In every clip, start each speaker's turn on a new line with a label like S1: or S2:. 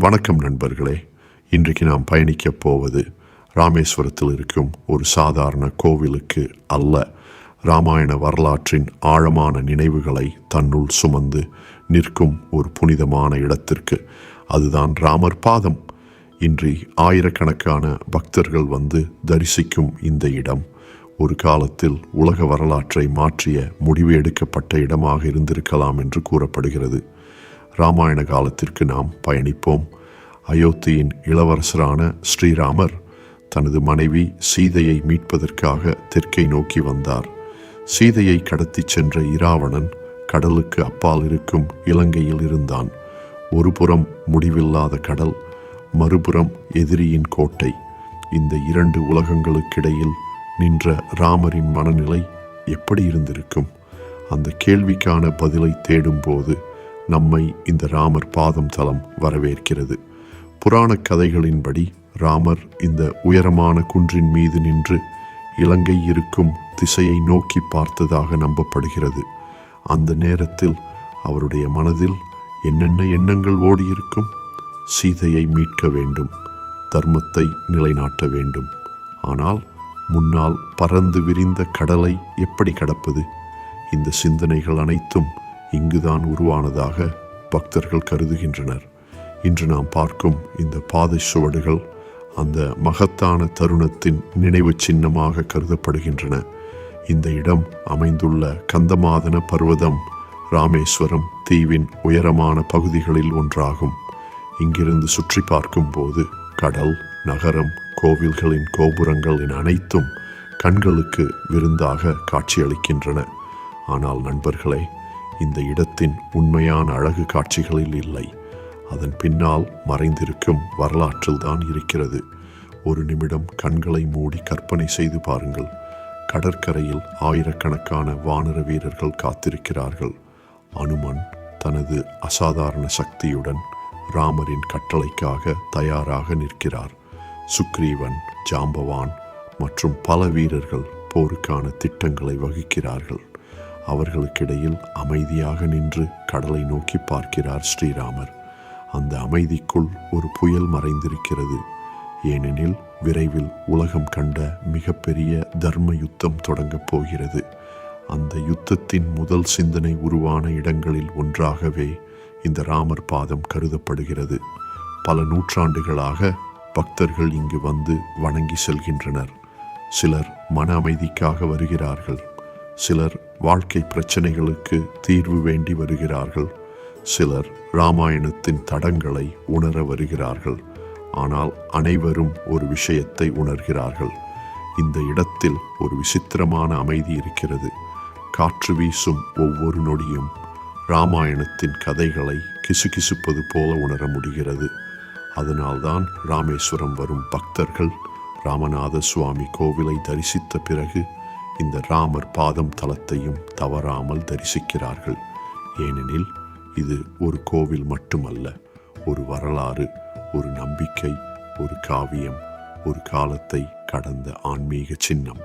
S1: வணக்கம் நண்பர்களே. இன்றைக்கு நாம் பயணிக்கப் போவது ராமேஸ்வரத்தில் இருக்கும் ஒரு சாதாரண கோவிலுக்கு அல்ல, ராமாயண வரலாற்றின் ஆழமான நினைவுகளை தன்னுள் சுமந்து நிற்கும் ஒரு புனிதமான இடத்திற்கு. அதுதான் ராமர் பாதம். இன்று ஆயிரக்கணக்கான பக்தர்கள் வந்து தரிசிக்கும் இந்த இடம் ஒரு காலத்தில் உலக வரலாற்றை மாற்றிய முடிவு எடுக்கப்பட்ட இடமாக இருந்திருக்கலாம் என்று கூறப்படுகிறது. ராமாயண காலத்திற்கு நாம் பயணிப்போம். அயோத்தியின் இளவரசரான ஸ்ரீராமர் தனது மனைவி சீதையை மீட்பதற்காக தெற்கை நோக்கி வந்தார். சீதையை கடத்திச் சென்ற இராவணன் கடலுக்கு அப்பால் இருக்கும் இலங்கையில் இருந்தான். ஒரு புறம் முடிவில்லாத கடல், மறுபுறம் எதிரியின் கோட்டை. இந்த இரண்டு உலகங்களுக்கிடையில் நின்ற ராமரின் மனநிலை எப்படி இருந்திருக்கும்? அந்த கேள்விக்கான பதிலை தேடும்போது நம்மை இந்த ராமர் பாதம் தலம் வரவேற்கிறது. புராண கதைகளின்படி ராமர் இந்த உயரமான குன்றின் மீது நின்று இலங்கை இருக்கும் திசையை நோக்கி பார்த்ததாக நம்பப்படுகிறது. அந்த நேரத்தில் அவருடைய மனதில் என்னென்ன எண்ணங்கள் ஓடியிருக்கும்? சீதையை மீட்க வேண்டும், தர்மத்தை நிலைநாட்ட வேண்டும். ஆனால் முன்னால் பறந்து விரிந்த கடலை எப்படி கடப்பது? இந்த சிந்தனைகள் அனைத்தும் இங்குதான் உருவானதாக பக்தர்கள் கருதுகின்றனர். இன்று நாம் பார்க்கும் இந்த பாதை சுவடுகள் அந்த மகத்தான தருணத்தின் நினைவு சின்னமாக கருதப்படுகின்றன. இந்த இடம் அமைந்துள்ள கந்தமாதன பர்வதம் ராமேஸ்வரம் தீவின் உயரமான பகுதிகளில் ஒன்றாகும். இங்கிருந்து சுற்றி பார்க்கும்போது கடல், நகரம், கோவில்களின் கோபுரங்கள் என அனைத்தும் கண்களுக்கு விருந்தாக காட்சியளிக்கின்றன. ஆனால் நண்பர்களே, இந்த இடத்தின் உண்மையான அழகு காட்சிகளில் இல்லை, அதன் பின்னால் மறைந்திருக்கும் வரலாற்றில் தான் இருக்கிறது. ஒரு நிமிடம் கண்களை மூடி கற்பனை செய்து பாருங்கள். கடற்கரையில் ஆயிரக்கணக்கான வானர வீரர்கள் காத்திருக்கிறார்கள். அனுமன் தனது அசாதாரண சக்தியுடன் ராமரின் கட்டளைக்காக தயாராக நிற்கிறார். சுக்ரீவன், ஜாம்பவான் மற்றும் பல வீரர்கள் போருக்கான திட்டங்களை வகுக்கிறார்கள். அவர்களுக்கிடையில் அமைதியாக நின்று கடலை நோக்கி பார்க்கிறார் ஸ்ரீராமர். அந்த அமைதிக்குள் ஒரு புயல் மறைந்திருக்கிறது. ஏனெனில் விரைவில் உலகம் கண்ட மிகப்பெரிய தர்ம யுத்தம் தொடங்கப் போகிறது. அந்த யுத்தத்தின் முதல் சிந்தனை உருவான இடங்களில் ஒன்றாகவே இந்த ராமர் பாதம் கருதப்படுகிறது. பல நூற்றாண்டுகளாக பக்தர்கள் இங்கு வந்து வணங்கி செல்கின்றனர். சிலர் மன அமைதிக்காக வருகிறார்கள், சிலர் வாழ்க்கை பிரச்சனைகளுக்கு தீர்வு வேண்டி வருகிறார்கள், சிலர் ராமாயணத்தின் தடங்களை உணர வருகிறார்கள். ஆனால் அனைவரும் ஒரு விஷயத்தை உணர்கிறார்கள். இந்த இடத்தில் ஒரு விசித்திரமான அமைதி இருக்கிறது. காற்று வீசும் ஒவ்வொரு நொடியும் ராமாயணத்தின் கதைகளை கிசுகிசுப்பது போல உணர முடிகிறது. அதனால்தான் ராமேஸ்வரம் வரும் பக்தர்கள் ராமநாத சுவாமி கோவிலை தரிசித்த பிறகு இந்த ராமர் பாதம் தலத்தையும் தவறாமல் தரிசிக்கிறார்கள். ஏனெனில் இது ஒரு கோவில் மட்டுமல்ல, ஒரு வரலாறு, ஒரு நம்பிக்கை, ஒரு காவியம், ஒரு காலத்தை கடந்த ஆன்மீக சின்னம்.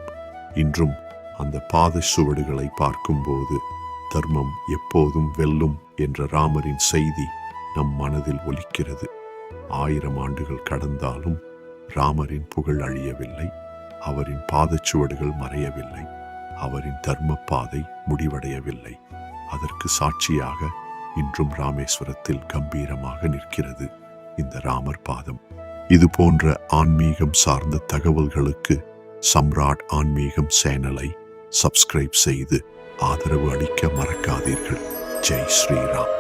S1: இன்றும் அந்த பாத சுவடுகளை பார்க்கும்போது தர்மம் எப்போதும் வெல்லும் என்ற ராமரின் செய்தி நம் மனதில் ஒலிக்கிறது. 1000 ஆண்டுகள் கடந்தாலும் ராமரின் புகழ் அழியவில்லை, அவரின் பாதச்சுவடுகள் மறையவில்லை, அவரின் தர்ம பாதை முடிவடையவில்லை. அதற்கு சாட்சியாக இன்றும் ராமேஸ்வரத்தில் கம்பீரமாக நிற்கிறது இந்த ராமர் பாதம். இது போன்ற ஆன்மீகம் சார்ந்த தகவல்களுக்கு சம்ராட் ஆன்மீகம் சேனலை சப்ஸ்கிரைப் செய்து ஆதரவு அளிக்க மறக்காதீர்கள். ஜெய் ஸ்ரீராம்.